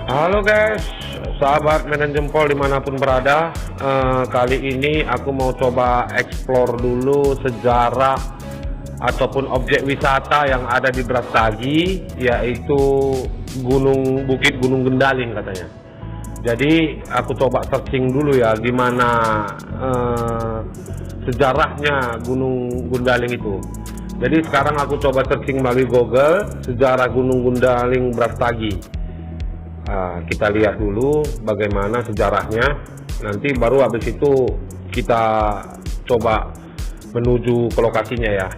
Halo guys, sahabat Medan Jempol dimanapun berada. Kali ini aku mau coba explore dulu sejarah ataupun objek wisata yang ada di Brastagi, yaitu Bukit Gunung Gundaling katanya. Jadi aku coba searching dulu ya, gimana sejarahnya Gunung Gundaling itu. Jadi sekarang aku coba searching melalui Google sejarah Gunung Gundaling Brastagi. Kita lihat dulu bagaimana sejarahnya, nanti baru habis itu kita coba menuju ke lokasinya ya.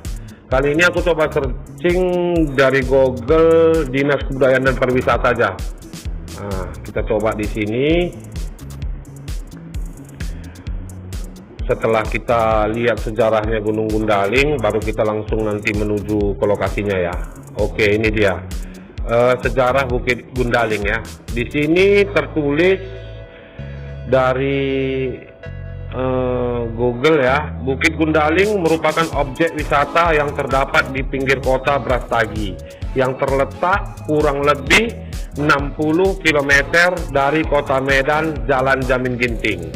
Kali ini aku coba searching dari Google Dinas Kebudayaan dan Pariwisata aja. Kita coba di sini. Setelah kita lihat sejarahnya Gunung Gundaling, baru kita langsung nanti menuju ke lokasinya ya. Oke, ini dia. Sejarah Bukit Gundaling ya. Di sini tertulis dari Google ya, Bukit Gundaling merupakan objek wisata yang terdapat di pinggir kota Brastagi yang terletak kurang lebih 60 km dari kota Medan, Jalan Jamin Ginting.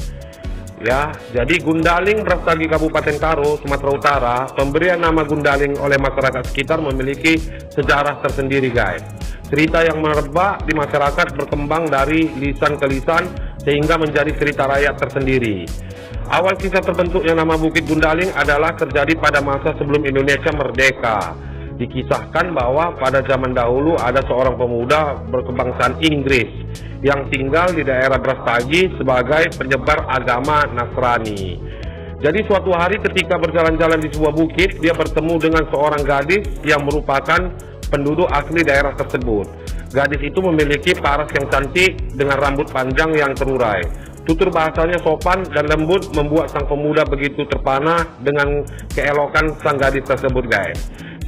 Ya, jadi Gundaling Brastagi Kabupaten Karo, Sumatera Utara. Pemberian nama Gundaling oleh masyarakat sekitar memiliki sejarah tersendiri guys. Cerita yang merebak di masyarakat berkembang dari lisan ke lisan sehingga menjadi cerita rakyat tersendiri. Awal kisah terbentuknya nama Bukit Gundaling adalah terjadi pada masa sebelum Indonesia merdeka. Dikisahkan bahwa pada zaman dahulu ada seorang pemuda berkebangsaan Inggris yang tinggal di daerah Brastagi sebagai penyebar agama Nasrani. Jadi suatu hari ketika berjalan-jalan di sebuah bukit, dia bertemu dengan seorang gadis yang merupakan penduduk asli daerah tersebut. Gadis itu memiliki paras yang cantik dengan rambut panjang yang terurai. Tutur bahasanya sopan dan lembut membuat sang pemuda begitu terpana dengan keelokan sang gadis tersebut guys.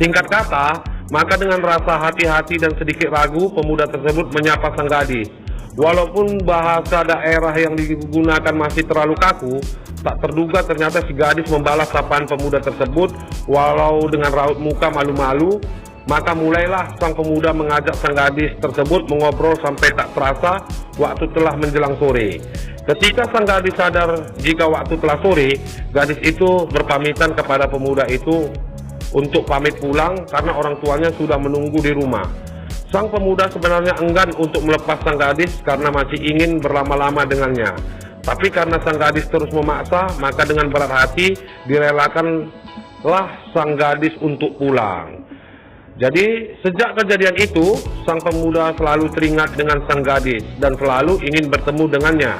Singkat kata, maka dengan rasa hati-hati dan sedikit ragu, pemuda tersebut menyapa sang gadis. Walaupun bahasa daerah yang digunakan masih terlalu kaku, tak terduga ternyata si gadis membalas sapaan pemuda tersebut walau dengan raut muka malu-malu. Maka mulailah sang pemuda mengajak sang gadis tersebut mengobrol sampai tak terasa waktu telah menjelang sore. Ketika sang gadis sadar jika waktu telah sore, gadis itu berpamitan kepada pemuda itu untuk pamit pulang karena orang tuanya sudah menunggu di rumah. Sang pemuda sebenarnya enggan untuk melepas sang gadis karena masih ingin berlama-lama dengannya. Tapi karena sang gadis terus memaksa, maka dengan berat hati direlakanlah sang gadis untuk pulang. Jadi sejak kejadian itu, sang pemuda selalu teringat dengan sang gadis dan selalu ingin bertemu dengannya.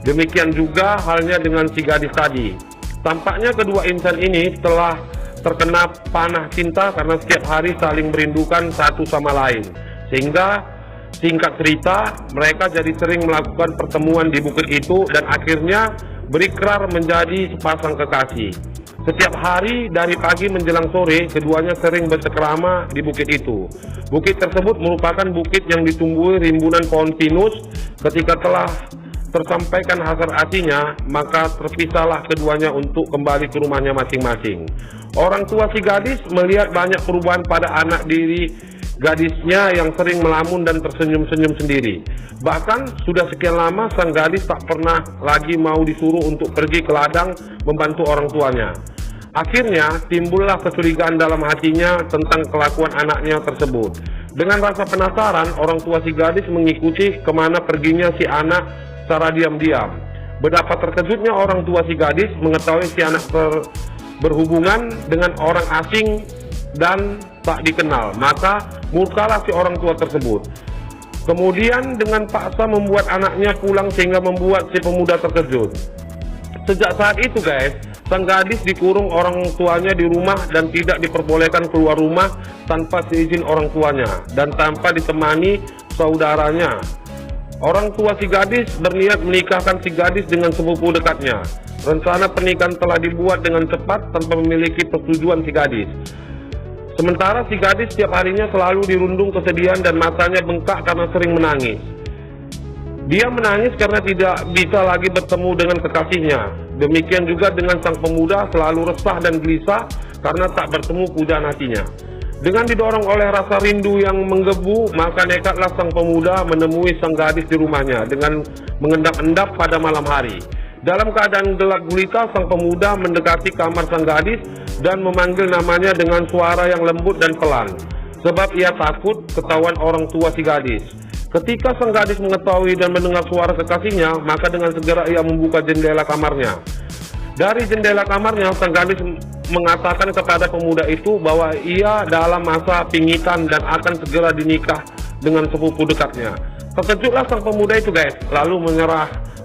Demikian juga halnya dengan si gadis tadi. Tampaknya kedua insan ini telah terkena panah cinta karena setiap hari saling merindukan satu sama lain. Sehingga singkat cerita, mereka jadi sering melakukan pertemuan di bukit itu dan akhirnya berikrar menjadi sepasang kekasih. Setiap hari dari pagi menjelang sore, keduanya sering bercengkrama di bukit itu. Bukit tersebut merupakan bukit yang ditumbuhi rimbunan pohon pinus. Ketika telah tersampaikan hasrat hatinya, maka terpisahlah keduanya untuk kembali ke rumahnya masing-masing. Orang tua si gadis melihat banyak perubahan pada anak diri gadisnya yang sering melamun dan tersenyum-senyum sendiri. Bahkan sudah sekian lama sang gadis tak pernah lagi mau disuruh untuk pergi ke ladang membantu orang tuanya. Akhirnya timbullah kecurigaan dalam hatinya tentang kelakuan anaknya tersebut. Dengan rasa penasaran, orang tua si gadis mengikuti kemana perginya si anak secara diam-diam. Betapa terkejutnya orang tua si gadis mengetahui si anak berhubungan dengan orang asing dan tak dikenal. Maka murkalah si orang tua tersebut. Kemudian dengan paksa membuat anaknya pulang sehingga membuat si pemuda terkejut. Sejak saat itu guys, sang gadis dikurung orang tuanya di rumah dan tidak diperbolehkan keluar rumah tanpa seizin orang tuanya dan tanpa ditemani saudaranya. Orang tua si gadis berniat menikahkan si gadis dengan sepupu dekatnya. Rencana pernikahan telah dibuat dengan cepat tanpa memiliki persetujuan si gadis. Sementara si gadis setiap harinya selalu dirundung kesedihan dan matanya bengkak karena sering menangis. Dia menangis karena tidak bisa lagi bertemu dengan kekasihnya. Demikian juga dengan sang pemuda, selalu resah dan gelisah karena tak bertemu pujaan hatinya. Dengan didorong oleh rasa rindu yang menggebu, maka nekatlah sang pemuda menemui sang gadis di rumahnya dengan mengendap-endap pada malam hari. Dalam keadaan gelap gulita, sang pemuda mendekati kamar sang gadis dan memanggil namanya dengan suara yang lembut dan pelan, sebab ia takut ketahuan orang tua si gadis. Ketika sang gadis mengetahui dan mendengar suara kekasihnya, maka dengan segera ia membuka jendela kamarnya. Dari jendela kamarnya, sang gadis mengatakan kepada pemuda itu bahwa ia dalam masa pingitan dan akan segera dinikah dengan sepupu dekatnya. Terkejutlah sang pemuda itu guys, lalu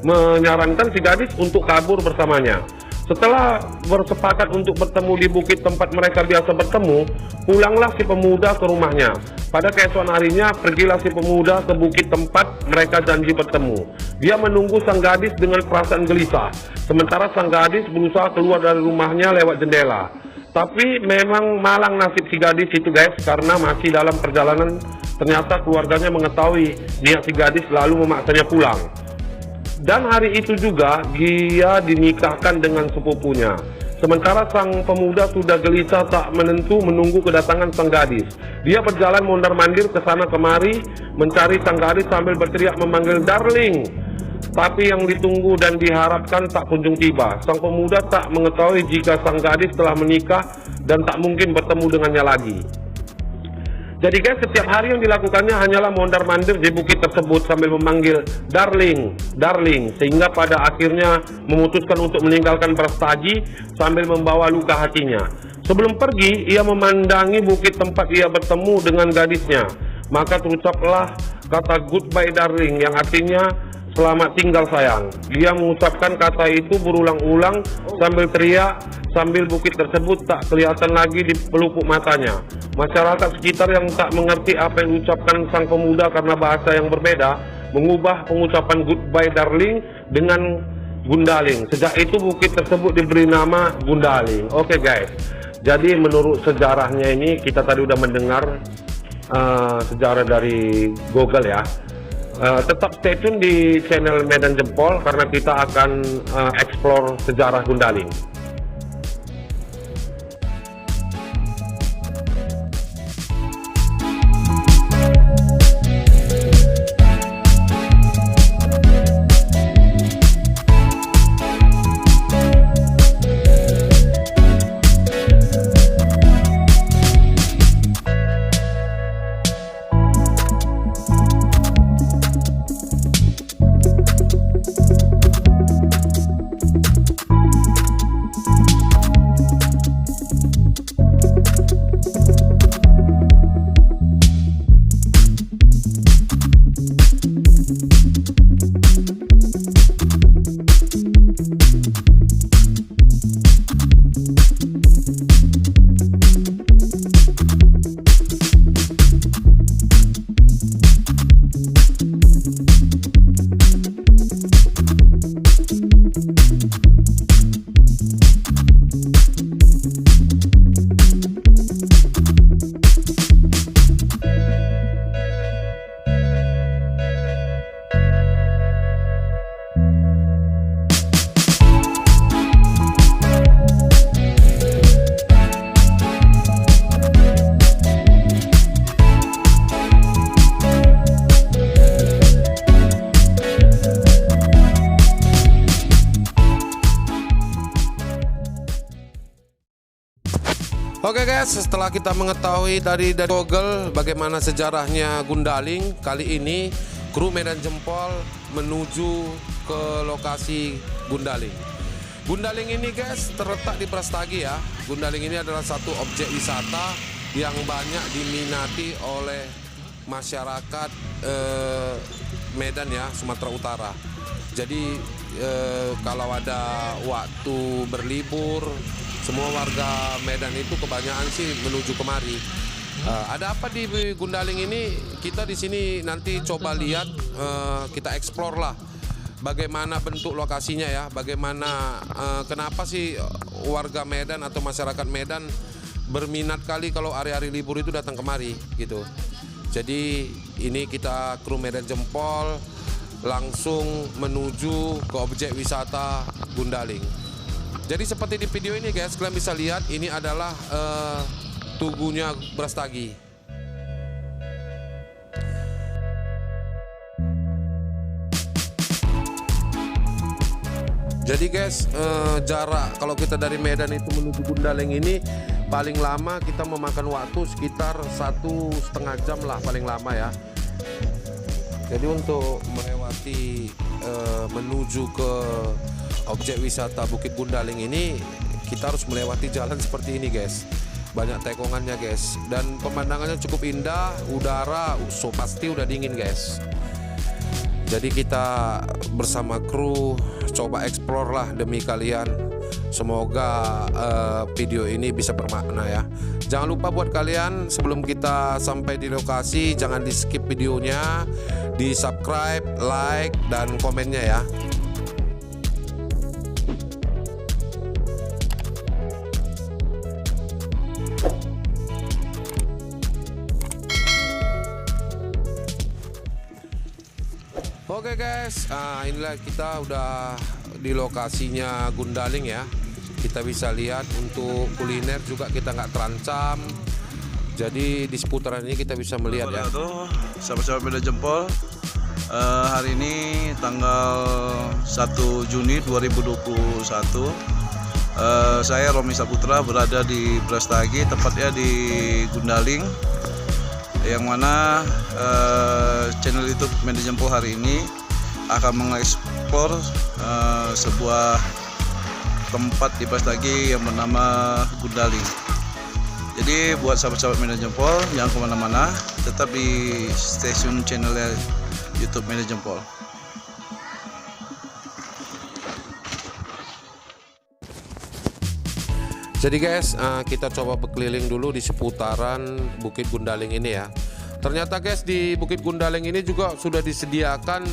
menyarankan si gadis untuk kabur bersamanya. Setelah bersepakat untuk bertemu di bukit tempat mereka biasa bertemu, pulanglah si pemuda ke rumahnya. Pada keesokan harinya, pergilah si pemuda ke bukit tempat mereka janji bertemu. Dia menunggu sang gadis dengan perasaan gelisah, sementara sang gadis berusaha keluar dari rumahnya lewat jendela. Tapi memang malang nasib si gadis itu guys, karena masih dalam perjalanan ternyata keluarganya mengetahui niat si gadis lalu memaksanya pulang. Dan hari itu juga dia dinikahkan dengan sepupunya. Sementara sang pemuda sudah gelisah tak menentu menunggu kedatangan sang gadis. Dia berjalan mondar-mandir ke sana kemari mencari sang gadis sambil berteriak memanggil darling. Tapi yang ditunggu dan diharapkan tak kunjung tiba. Sang pemuda tak mengetahui jika sang gadis telah menikah dan tak mungkin bertemu dengannya lagi. Jadi guys, setiap hari yang dilakukannya hanyalah mondar-mandir di bukit tersebut sambil memanggil darling, darling, sehingga pada akhirnya memutuskan untuk meninggalkan Brastagi sambil membawa luka hatinya. Sebelum pergi, ia memandangi bukit tempat ia bertemu dengan gadisnya. Maka terucaplah kata goodbye darling, yang artinya selamat tinggal sayang. Dia mengucapkan kata itu berulang-ulang sambil teriak, sambil bukit tersebut tak kelihatan lagi di pelupuk matanya. Masyarakat sekitar yang tak mengerti apa yang diucapkan sang pemuda karena bahasa yang berbeda, mengubah pengucapan goodbye darling dengan Gundaling. Sejak itu bukit tersebut diberi nama Gundaling. Oke guys, jadi menurut sejarahnya ini, kita tadi udah mendengar sejarah dari Google ya. Tetap stay tune di channel Medan Jempol karena kita akan explore sejarah Gundaling. Oke guys, setelah kita mengetahui dari Google bagaimana sejarahnya Gundaling, kali ini kru Medan Jempol menuju ke lokasi Gundaling. Gundaling ini guys terletak di Brastagi ya. Gundaling ini adalah satu objek wisata yang banyak diminati oleh masyarakat Medan ya, Sumatera Utara. Jadi kalau ada waktu berlibur, semua warga Medan itu kebanyakan sih menuju kemari. Ada apa di Gundaling ini? Kita di sini nanti coba lihat, kita explore lah bagaimana bentuk lokasinya ya, bagaimana kenapa sih warga Medan atau masyarakat Medan berminat kali kalau hari-hari libur itu datang kemari gitu. Jadi ini kita kru Medan Jempol langsung menuju ke objek wisata Gundaling. Jadi seperti di video ini guys, kalian bisa lihat ini adalah tugunya Brastagi. Jadi guys, jarak kalau kita dari Medan itu menuju Gundaling ini paling lama kita memakan waktu sekitar 1,5 jam lah paling lama ya. Jadi untuk melewati menuju ke objek wisata Bukit Gundaling ini kita harus melewati jalan seperti ini guys. Banyak tekongannya guys, dan pemandangannya cukup indah, udara pasti udah dingin guys. Jadi kita bersama kru coba explore lah demi kalian. Semoga video ini bisa bermakna ya. Jangan lupa buat kalian sebelum kita sampai di lokasi, jangan di skip videonya, di subscribe, like, dan komennya ya. Oke guys, inilah kita udah di lokasinya Gundaling ya. Kita bisa lihat untuk kuliner juga kita nggak terancam. Jadi di seputaran ini kita bisa melihat ya. Sahabat-sahabat Medan Jempol, hari ini tanggal 1 Juni 2021. Saya Romi Saputra berada di Brastagi, tepatnya di Gundaling, yang mana channel YouTube Medan Jempol hari ini akan mengeksplor sebuah tempat di Brastagi yang bernama Gundaling. Jadi buat sahabat-sahabat Medan Jempol jangan kemana-mana, tetap di stasiun channelnya YouTube Medan Jempol. Jadi guys, kita coba berkeliling dulu di seputaran Bukit Gundaling ini ya. Ternyata guys, di Bukit Gundaling ini juga sudah disediakan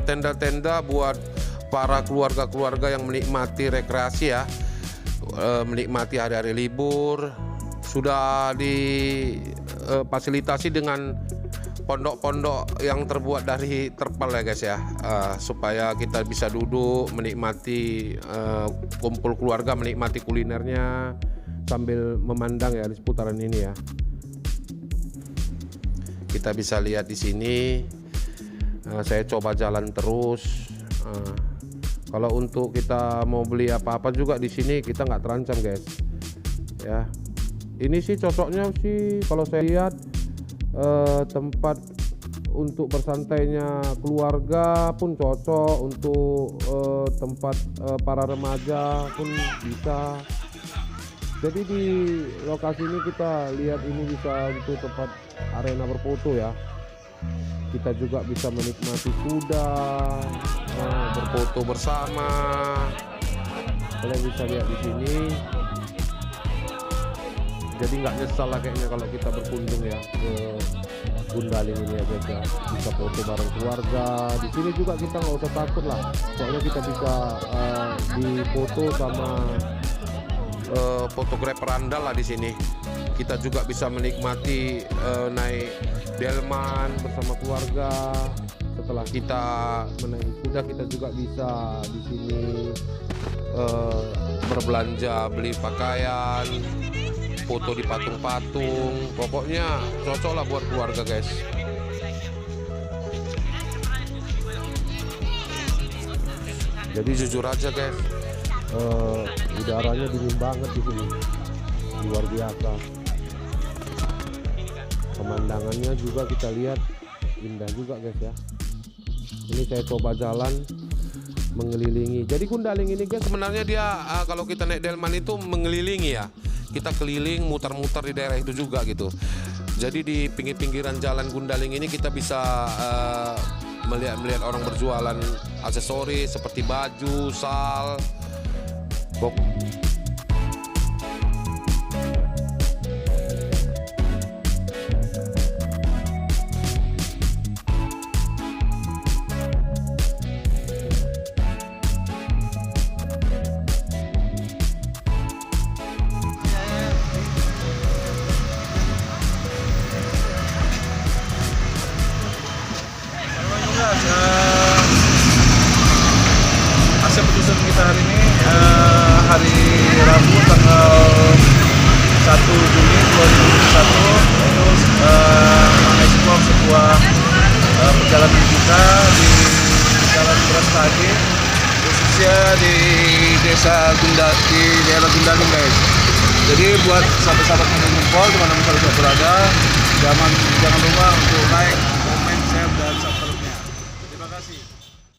tenda-tenda buat para keluarga-keluarga yang menikmati rekreasi ya, menikmati hari-hari libur. Sudah difasilitasi dengan pondok-pondok yang terbuat dari terpal ya guys ya, supaya kita bisa duduk menikmati, kumpul keluarga menikmati kulinernya sambil memandang ya di seputaran ini ya. Kita bisa lihat di sini. Saya coba jalan terus. Kalau untuk kita mau beli apa-apa juga di sini kita nggak terancam guys. Ya, ini sih cocoknya sih kalau saya lihat tempat untuk bersantainya keluarga pun cocok, untuk tempat para remaja pun bisa. Jadi di lokasi ini kita lihat ini bisa untuk tempat arena berfoto ya. Kita juga bisa menikmati kuda, berfoto bersama. Kalian bisa lihat di sini. Jadi nggak nyesal lah kayaknya kalau kita berkunjung ya ke Gundaling ini ya guys ya. Bisa foto bareng keluarga. Di sini juga kita nggak usah takut lah, soalnya kita bisa difoto sama fotografer andal lah di sini. Kita juga bisa menikmati naik delman bersama keluarga. Setelah kita menaiki kuda, kita juga bisa di sini berbelanja, beli pakaian, foto di patung-patung. Pokoknya cocok lah buat keluarga guys. Jadi jujur aja guys, udaranya dingin banget di sini, luar biasa. Pemandangannya juga kita lihat indah juga guys ya. Ini saya coba jalan mengelilingi. Jadi Gundaling ini guys sebenarnya dia kalau kita naik delman itu mengelilingi ya. Kita keliling muter-muter di daerah itu juga gitu. Jadi di pinggir-pinggiran jalan Gundaling ini kita bisa melihat orang berjualan aksesoris seperti baju, sal. Hasil putusan kita hari ini hari Rabu tanggal 1 Juni 2021. perjalanan kita di Jalan Brastagi, khususnya di daerah Gundaling guys. Jadi buat sahabat-sahabat Medan Jempol dimanapun kalian berada, jangan lupa untuk like,